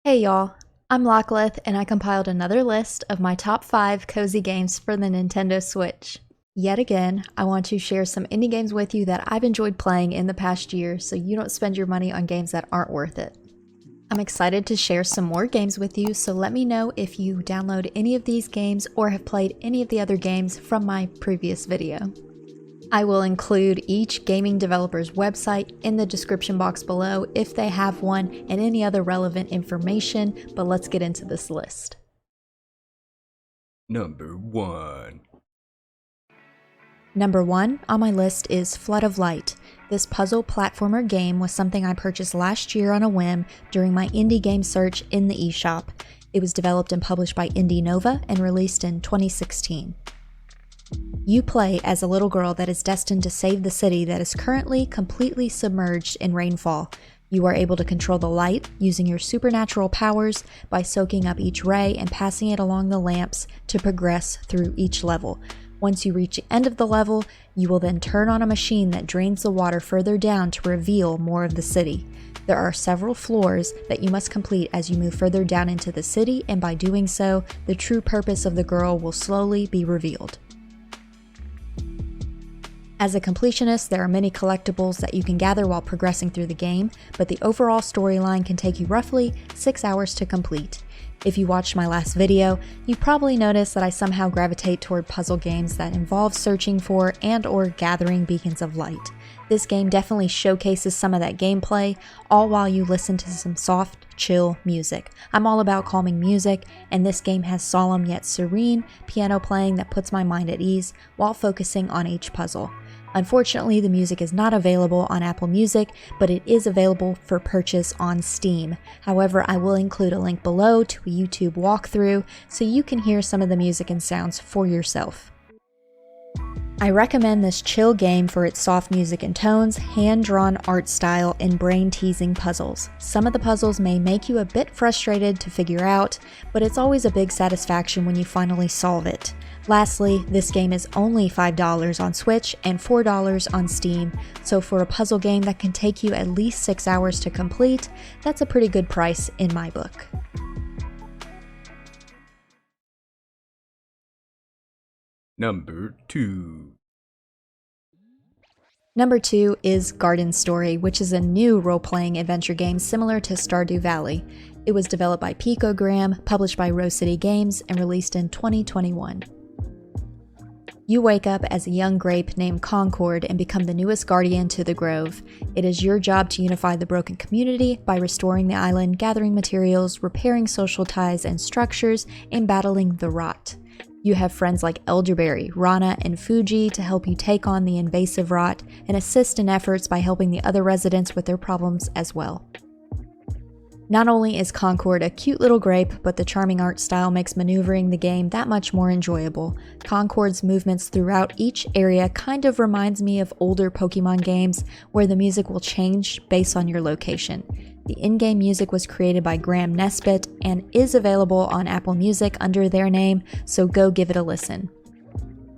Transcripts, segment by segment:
Hey y'all, I'm Lockleth and I compiled another list of my top 5 cozy games for the Nintendo Switch. Yet again, I want to share some indie games with you that I've enjoyed playing in the past year so you don't spend your money on games that aren't worth it. I'm excited to share some more games with you, so let me know if you download any of these games or have played any of the other games from my previous video. I will include each gaming developer's website in the description box below if they have one and any other relevant information, but let's get into this list. Number 1. Number 1 on my list is Flood of Light. This puzzle platformer game was something I purchased last year on a whim during my indie game search in the eShop. It was developed and published by Indie Nova and released in 2016. You play as a little girl that is destined to save the city that is currently completely submerged in rainfall. You are able to control the light using your supernatural powers by soaking up each ray and passing it along the lamps to progress through each level. Once you reach the end of the level, you will then turn on a machine that drains the water further down to reveal more of the city. There are several floors that you must complete as you move further down into the city, and by doing so, the true purpose of the girl will slowly be revealed. As a completionist, there are many collectibles that you can gather while progressing through the game, but the overall storyline can take you roughly 6 hours to complete. If you watched my last video, you probably noticed that I somehow gravitate toward puzzle games that involve searching for and/or gathering beacons of light. This game definitely showcases some of that gameplay, all while you listen to some soft, chill music. I'm all about calming music, and this game has solemn yet serene piano playing that puts my mind at ease while focusing on each puzzle. Unfortunately, the music is not available on Apple Music, but it is available for purchase on Steam. However, I will include a link below to a YouTube walkthrough so you can hear some of the music and sounds for yourself. I recommend this chill game for its soft music and tones, hand-drawn art style, and brain-teasing puzzles. Some of the puzzles may make you a bit frustrated to figure out, but it's always a big satisfaction when you finally solve it. Lastly, this game is only $5 on Switch and $4 on Steam, so for a puzzle game that can take you at least 6 hours to complete, that's a pretty good price in my book. Number 2. Number 2 is Garden Story, which is a new role-playing adventure game similar to Stardew Valley. It was developed by Grahm, published by Rose City Games, and released in 2021. You wake up as a young grape named Concord and become the newest guardian to the grove. It is your job to unify the broken community by restoring the island, gathering materials, repairing social ties and structures, and battling the rot. You have friends like Elderberry, Rana, and Fuji to help you take on the invasive rot and assist in efforts by helping the other residents with their problems as well. Not only is Concord a cute little grape, but the charming art style makes maneuvering the game that much more enjoyable. Concord's movements throughout each area kind of reminds me of older Pokemon games where the music will change based on your location. The in-game music was created by Grahm Nesbitt and is available on Apple Music under their name, so go give it a listen.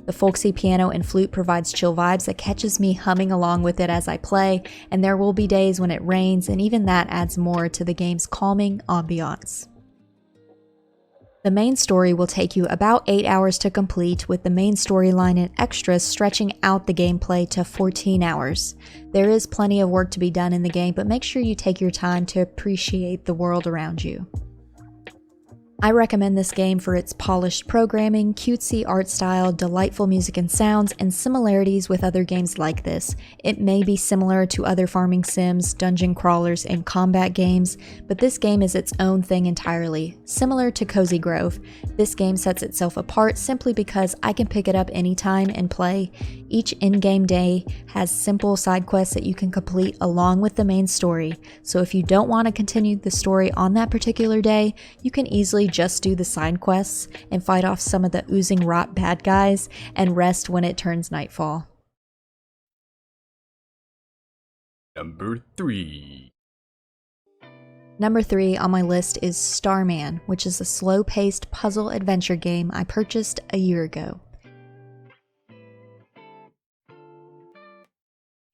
The folksy piano and flute provides chill vibes that catches me humming along with it as I play, and there will be days when it rains, and even that adds more to the game's calming ambiance. The main story will take you about 8 hours to complete, with the main storyline and extras stretching out the gameplay to 14 hours. There is plenty of work to be done in the game, but make sure you take your time to appreciate the world around you. I recommend this game for its polished programming, cutesy art style, delightful music and sounds, and similarities with other games like this. It may be similar to other farming sims, dungeon crawlers, and combat games, but this game is its own thing entirely. Similar to Cozy Grove, this game sets itself apart simply because I can pick it up anytime and play. Each in-game day has simple side quests that you can complete along with the main story, so if you don't want to continue the story on that particular day, you can easily just do the side quests and fight off some of the oozing rot bad guys and rest when it turns nightfall. Number 3. Number 3 on my list is Starman, which is a slow-paced puzzle adventure game I purchased a year ago.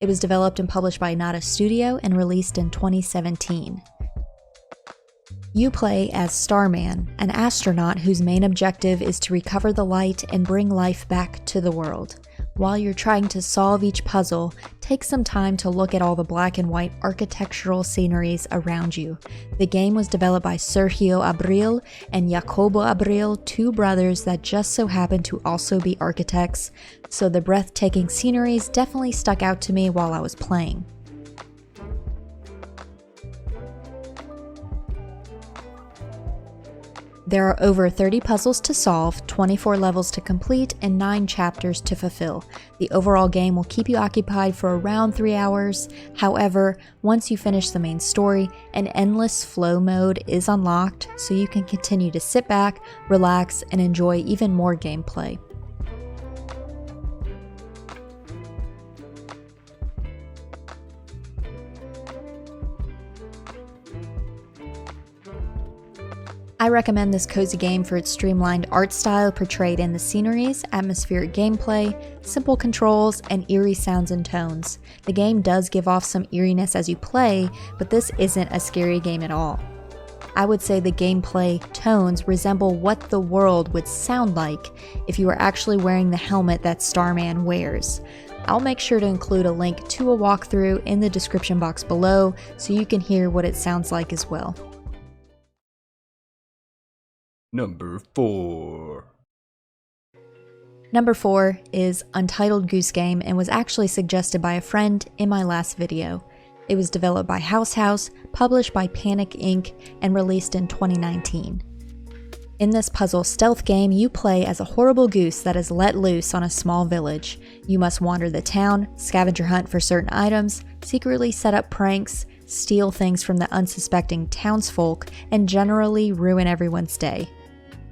It was developed and published by Nada Studio and released in 2017. You play as Starman, an astronaut whose main objective is to recover the light and bring life back to the world. While you're trying to solve each puzzle, take some time to look at all the black and white architectural sceneries around you. The game was developed by Sergio Abril and Jacobo Abril, two brothers that just so happen to also be architects, so the breathtaking sceneries definitely stuck out to me while I was playing. There are over 30 puzzles to solve, 24 levels to complete, and 9 chapters to fulfill. The overall game will keep you occupied for around 3 hours. However, once you finish the main story, an endless flow mode is unlocked, so you can continue to sit back, relax, and enjoy even more gameplay. I recommend this cozy game for its streamlined art style portrayed in the sceneries, atmospheric gameplay, simple controls, and eerie sounds and tones. The game does give off some eeriness as you play, but this isn't a scary game at all. I would say the gameplay tones resemble what the world would sound like if you were actually wearing the helmet that Starman wears. I'll make sure to include a link to a walkthrough in the description box below so you can hear what it sounds like as well. Number 4. Number 4 is Untitled Goose Game and was actually suggested by a friend in my last video. It was developed by House, published by Panic Inc., and released in 2019. In this puzzle stealth game, you play as a horrible goose that is let loose on a small village. You must wander the town, scavenger hunt for certain items, secretly set up pranks, steal things from the unsuspecting townsfolk, and generally ruin everyone's day.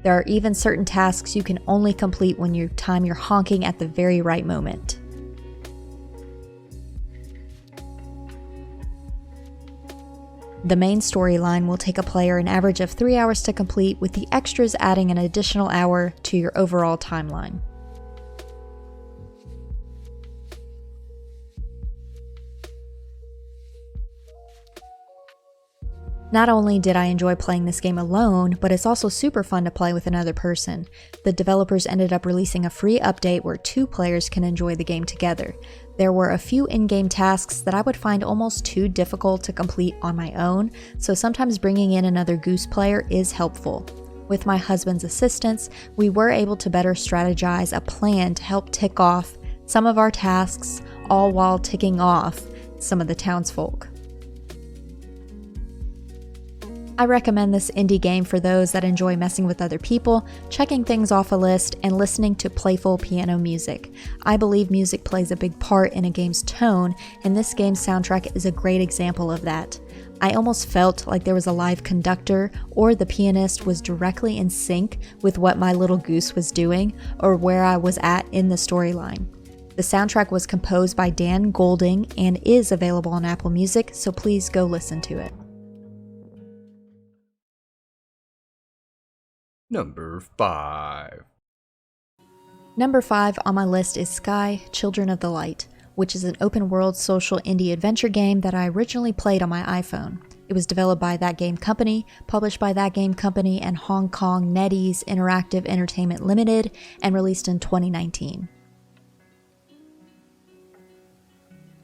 There are even certain tasks you can only complete when you time your honking at the very right moment. The main storyline will take a player an average of 3 hours to complete, with the extras adding an additional hour to your overall timeline. Not only did I enjoy playing this game alone, but it's also super fun to play with another person. The developers ended up releasing a free update where 2 players can enjoy the game together. There were a few in-game tasks that I would find almost too difficult to complete on my own, so sometimes bringing in another Goose player is helpful. With my husband's assistance, we were able to better strategize a plan to help tick off some of our tasks, all while ticking off some of the townsfolk. I recommend this indie game for those that enjoy messing with other people, checking things off a list, and listening to playful piano music. I believe music plays a big part in a game's tone, and this game's soundtrack is a great example of that. I almost felt like there was a live conductor, or the pianist was directly in sync with what my little goose was doing, or where I was at in the storyline. The soundtrack was composed by Dan Golding and is available on Apple Music, so please go listen to it. Number 5. Number 5 on my list is Sky, Children of the Light, which is an open-world social indie adventure game that I originally played on my iPhone. It was developed by That Game Company, published by That Game Company and Hong Kong NetEase Interactive Entertainment Limited, and released in 2019.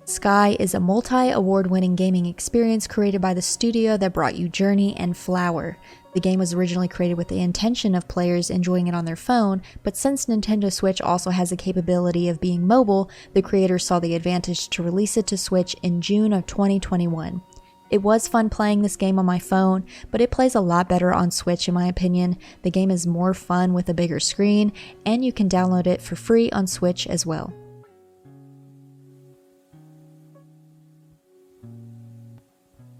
Sky is a multi-award-winning gaming experience created by the studio that brought you Journey and Flower. The game was originally created with the intention of players enjoying it on their phone, but since Nintendo Switch also has the capability of being mobile, the creators saw the advantage to release it to Switch in June of 2021. It was fun playing this game on my phone, but it plays a lot better on Switch in my opinion. The game is more fun with a bigger screen, and you can download it for free on Switch as well.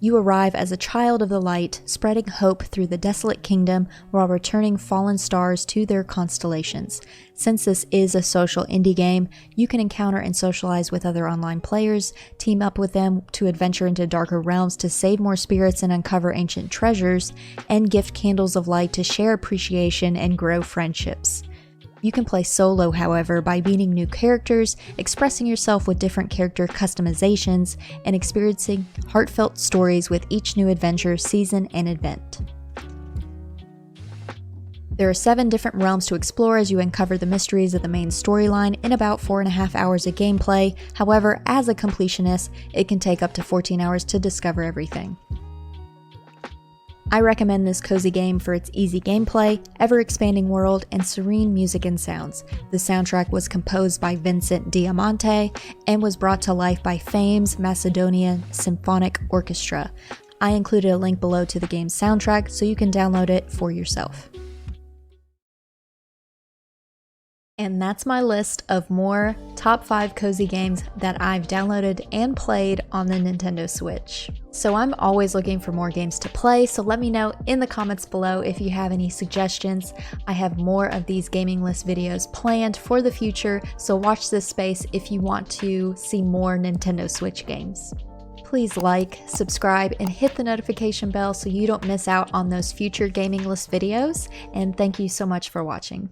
You arrive as a child of the light, spreading hope through the desolate kingdom while returning fallen stars to their constellations. Since this is a social indie game, you can encounter and socialize with other online players, team up with them to adventure into darker realms to save more spirits and uncover ancient treasures, and gift candles of light to share appreciation and grow friendships. You can play solo, however, by meeting new characters, expressing yourself with different character customizations, and experiencing heartfelt stories with each new adventure, season, and event. There are 7 different realms to explore as you uncover the mysteries of the main storyline in about 4.5 hours of gameplay. However, as a completionist, it can take up to 14 hours to discover everything. I recommend this cozy game for its easy gameplay, ever-expanding world, and serene music and sounds. The soundtrack was composed by Vincent Diamante and was brought to life by Fame's Macedonian Symphonic Orchestra. I included a link below to the game's soundtrack so you can download it for yourself. And that's my list of more top 5 cozy games that I've downloaded and played on the Nintendo Switch. So I'm always looking for more games to play, so let me know in the comments below if you have any suggestions. I have more of these gaming list videos planned for the future, so watch this space if you want to see more Nintendo Switch games. Please like, subscribe, and hit the notification bell so you don't miss out on those future gaming list videos, and thank you so much for watching.